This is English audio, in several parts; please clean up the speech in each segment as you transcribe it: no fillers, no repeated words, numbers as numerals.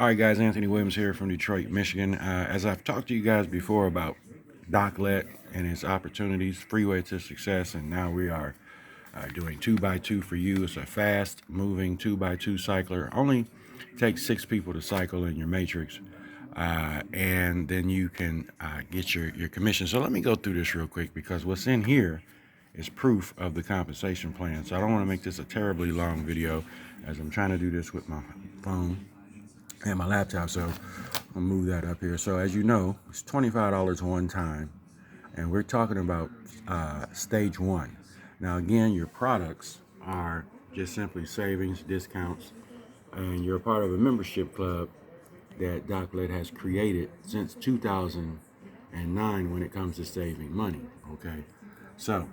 All right, guys, Anthony Williams here from Detroit, Michigan. As I've talked to you guys before about DocLet and its opportunities, freeway to success, and now we are doing 2x2 for you. It's a fast moving 2x2 cycler. Only takes 6 people to cycle in your matrix, and then you can get your commission. So let me go through this real quick because what's in here is proof of the compensation plan. So I don't want to make this a terribly long video as I'm trying to do this with my phone and my laptop, so I'll move that up here. So as you know, it's $25 one time, and we're talking about stage one. Now again, your products are just simply savings, discounts, and you're a part of a membership club that DocLet has created since 2009 when it comes to saving money. Okay, so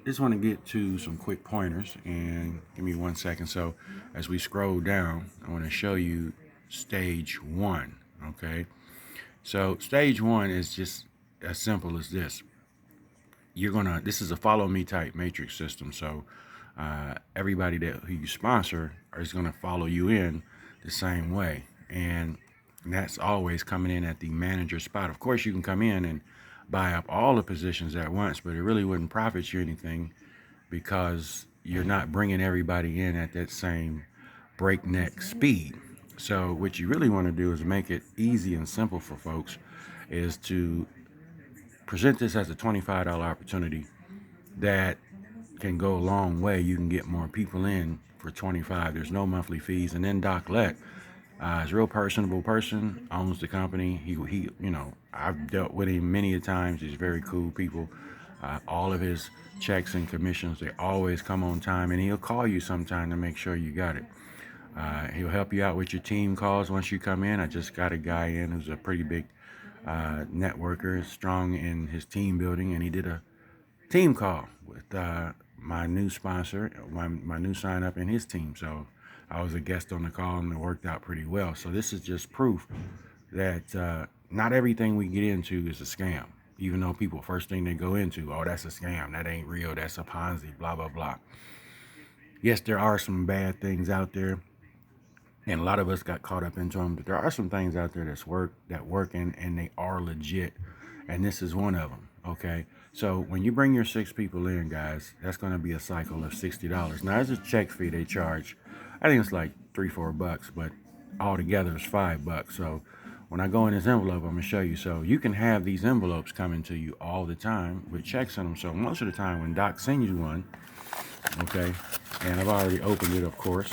just want to get to some quick pointers, and give me 1 second. So as we scroll down, I want to show you stage one. Okay, so stage one is just as simple as this. This is a follow me type matrix system. So everybody who you sponsor is gonna follow you in the same way, and that's always coming in at the manager spot. Of course, you can come in and buy up all the positions at once, but it really wouldn't profit you anything because you're not bringing everybody in at that same breakneck speed. So what you really want to do is make it easy and simple for folks, is to present this as a $25 opportunity that can go a long way. You can get more people in for 25. There's no monthly fees. And then DocLet is a real personable person, owns the company. I've dealt with him many a times. He's very cool people. All of his checks and commissions, they always come on time, and he'll call you sometime to make sure you got it. He'll help you out with your team calls once you come in. I just got a guy in who's a pretty big networker, strong in his team building, and he did a team call with my new sponsor, my new sign up in his team. So I was a guest on the call, and it worked out pretty well. So this is just proof that not everything we get into is a scam. Even though people, first thing they go into, oh, that's a scam, that ain't real, that's a Ponzi, blah, blah, blah. Yes, there are some bad things out there, and a lot of us got caught up into them, but there are some things out there that work and they are legit, and this is one of them. Okay, so when you bring your 6 people in, guys, that's going to be a cycle of $60. Now there's a check fee they charge. I think it's like $3-4, but altogether it's $5. So when I go in this envelope, I'm gonna show you. So you can have these envelopes coming to you all the time with checks in them. So most of the time when Doc sends you one, okay, and I've already opened it, of course.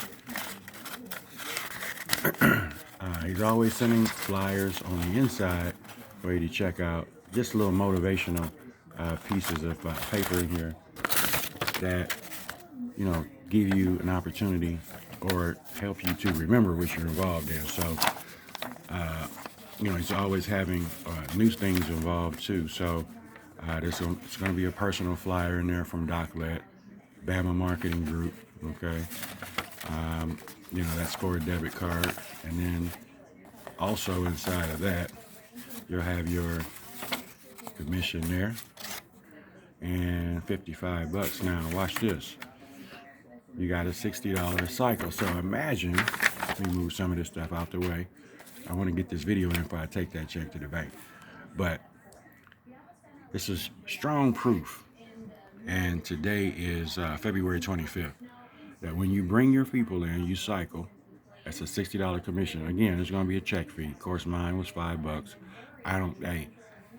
He's always sending flyers on the inside for you to check out. Just little motivational pieces of paper in here that give you an opportunity or help you to remember what you're involved in. So he's always having new things involved too. So it's going to be a personal flyer in there from DocLet, Bama Marketing Group. Okay. That's for a debit card, and then also inside of that you'll have your commission there and $55. Now watch this. You got a $60 cycle. So imagine, let me move some of this stuff out the way. I want to get this video in before I take that check to the bank. But this is strong proof, and today is February 25th, that when you bring your people in, you cycle, that's a $60 commission. Again, there's going to be a check fee. Of course, mine was $5.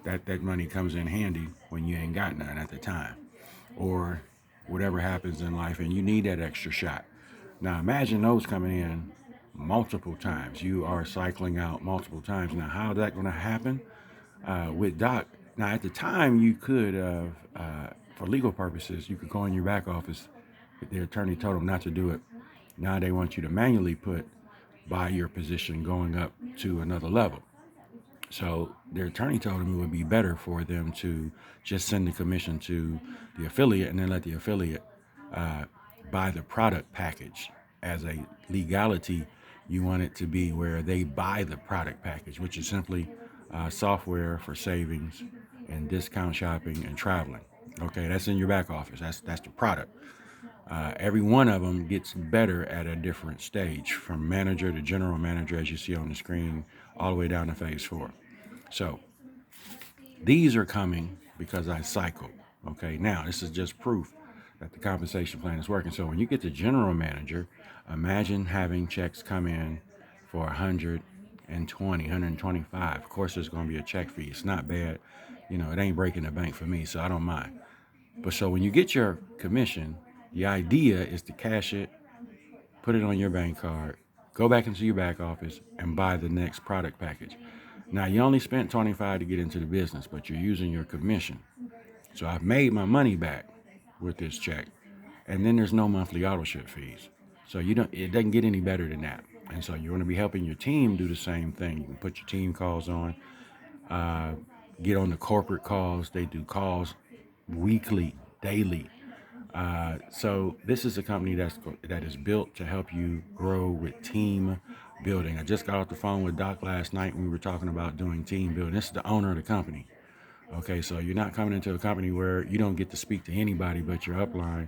That money comes in handy when you ain't got none at the time, or whatever happens in life and you need that extra shot. Now imagine those coming in multiple times. You are cycling out multiple times. Now how is that going to happen with Doc? Now at the time you could, for legal purposes, you could go in your back office. The attorney told them not to do it. Now they want you to manually put by your position going up to another level. So their attorney told them it would be better for them to just send the commission to the affiliate and then let the affiliate buy the product package. As a legality, you want it to be where they buy the product package, which is simply software for savings and discount shopping and traveling. Okay, that's in your back office. That's the product. Every one of them gets better at a different stage, from manager to general manager, as you see on the screen, all the way down to phase 4. So these are coming because I cycled. Okay, now this is just proof that the compensation plan is working. So when you get to general manager, imagine having checks come in for 120, 125. Of course, there's going to be a check fee. It's not bad. It ain't breaking the bank for me, so I don't mind. But so when you get your commission, the idea is to cash it, put it on your bank card, go back into your back office, and buy the next product package. Now, you only spent 25 to get into the business, but you're using your commission. So I've made my money back with this check. And then there's no monthly auto ship fees. So it doesn't get any better than that. And so you want to be helping your team do the same thing. You can put your team calls on, uh, get on the corporate calls. They do calls weekly, daily. So this is a company that is built to help you grow with team building. I just got off the phone with Doc last night when we were talking about doing team building. This is the owner of the company. Okay, so you're not coming into a company where you don't get to speak to anybody but your upline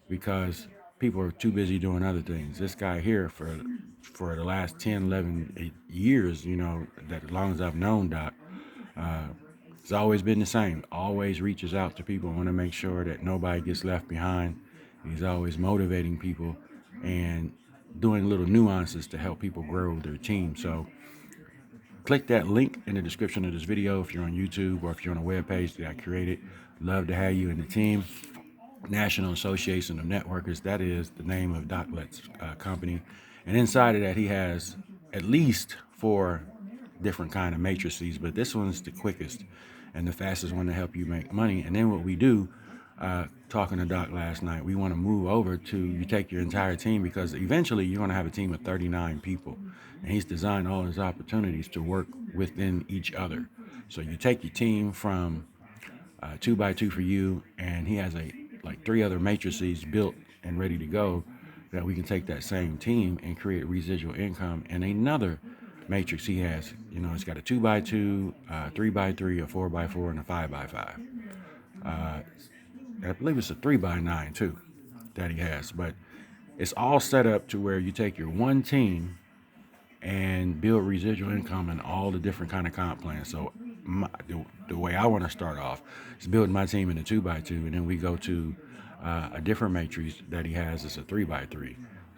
because people are too busy doing other things. This guy here, for the last 10, 11 years, that as long as I've known Doc, it's always been the same. Always reaches out to people, want to make sure that nobody gets left behind. He's always motivating people and doing little nuances to help people grow their team. So click that link in the description of this video if you're on YouTube or if you're on a web page that I created. Love to have you in the team. National Association of Networkers, that is the name of Doclet's company. And inside of that, he has at least 4 different kind of matrices, but this one's the quickest and the fastest one to help you make money. And then what we do, talking to Doc last night, we want to move over to you take your entire team, because eventually you're going to have a team of 39 people. And he's designed all his opportunities to work within each other. So you take your team from 2x2 for you, and he has like 3 other matrices built and ready to go that we can take that same team and create residual income. And another matrix he has, it's got a 2x2, 3x3, a 4x4, and a 5x5. I believe it's a 3x9 too that he has. But it's all set up to where you take your one team and build residual income in all the different kind of comp plans. So the way I want to start off is building my team in a 2x2, and then we go to a different matrix that he has. It's a 3x3. It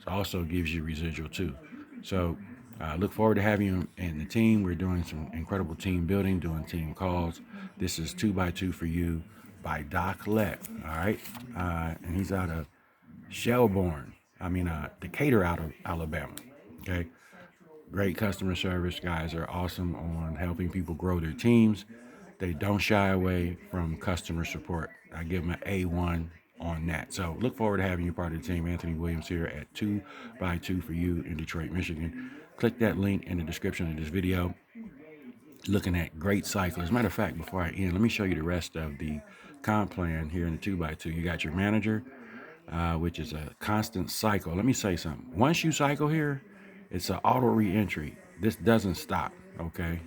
also gives you residual too. So look forward to having you in the team. We're doing some incredible team building, doing team calls. This is 2x2 for you by Doc Lett. All right, and he's out of Decatur, out of Alabama. Okay. Great customer service. Guys are awesome on helping people grow their teams. They don't shy away from customer support. I give them an A1 on that. So look forward to having you part of the team. Anthony Williams here at 2x2 for you in Detroit, Michigan. Click that link in the description of this video. Looking at great cycle. As a matter of fact, before I end, let me show you the rest of the comp plan here in the 2x2. You got your manager, which is a constant cycle. Let me say something. Once you cycle here, it's an auto re-entry. This doesn't stop, okay?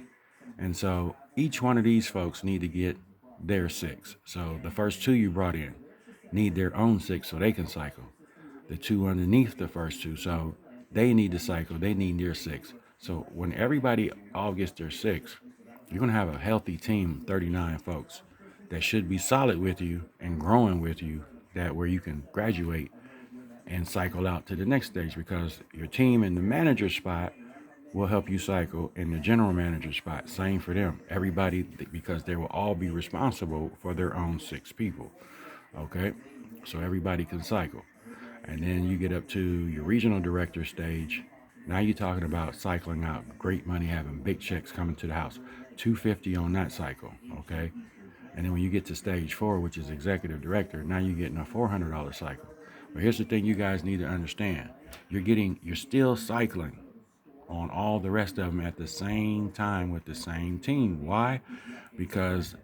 And so each one of these folks need to get their 6. So the first 2 you brought in need their own 6 so they can cycle. The 2 underneath the first 2, so they need to cycle. They need their 6. So when everybody all gets their 6, you're going to have a healthy team, 39 folks, that should be solid with you and growing with you, that where you can graduate and cycle out to the next stage, because your team in the manager spot will help you cycle in the general manager spot. Same for them. Everybody, because they will all be responsible for their own 6 people. Okay? So everybody can cycle. And then you get up to your regional director stage. Now you're talking about cycling out great money, having big checks coming to the house. 250 on that cycle. Okay? And then when you get to stage 4, which is executive director, now you're getting a $400 cycle. But here's the thing you guys need to understand. You're still cycling on all the rest of them at the same time with the same team. Why? Because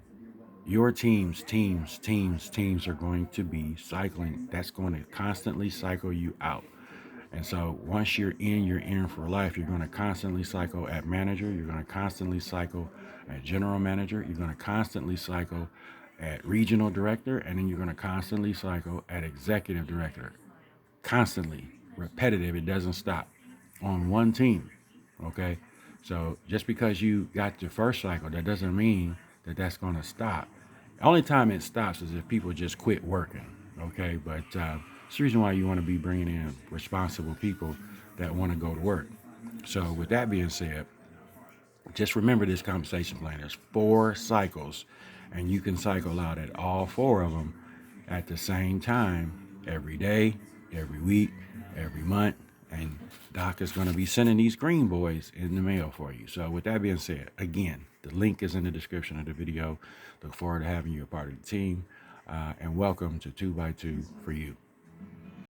your teams are going to be cycling. That's going to constantly cycle you out. And so once you're in for life. You're going to constantly cycle at manager. You're going to constantly cycle at general manager. You're going to constantly cycle at regional director, and then you're going to constantly cycle at executive director. Constantly, repetitive, it doesn't stop on one team. Okay, so just because you got your first cycle, that doesn't mean that that's going to stop. The only time it stops is if people just quit working. Okay, but it's the reason why you want to be bringing in responsible people that want to go to work. So with that being said, just remember this compensation plan. There's 4 cycles, and you can cycle out at all 4 of them at the same time every day, every week, every month. And Doc is going to be sending these green boys in the mail for you. So with that being said, again, the link is in the description of the video. Look forward to having you a part of the team. And welcome to 2x2 for you.